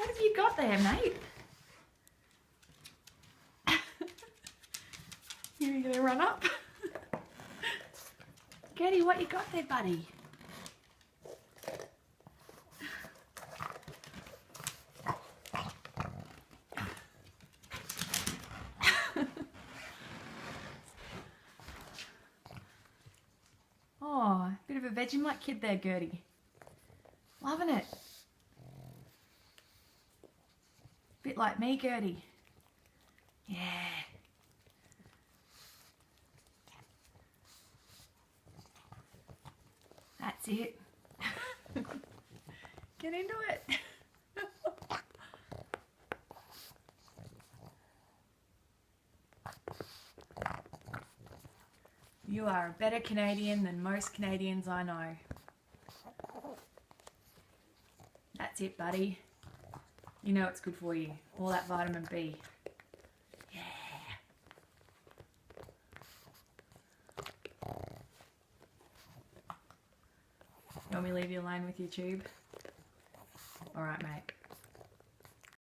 What have you got there, mate? You're going to run up? Gertie, what you got there, buddy? Oh, bit of a Vegemite kid there, Gertie. Loving it. Bit like me, Gertie. Yeah. That's it. Get into it. You are a better Canadian than most Canadians I know. That's it, buddy. You know it's good for you. All that vitamin B. Yeah. You want me to leave you alone with your tube? Alright, mate.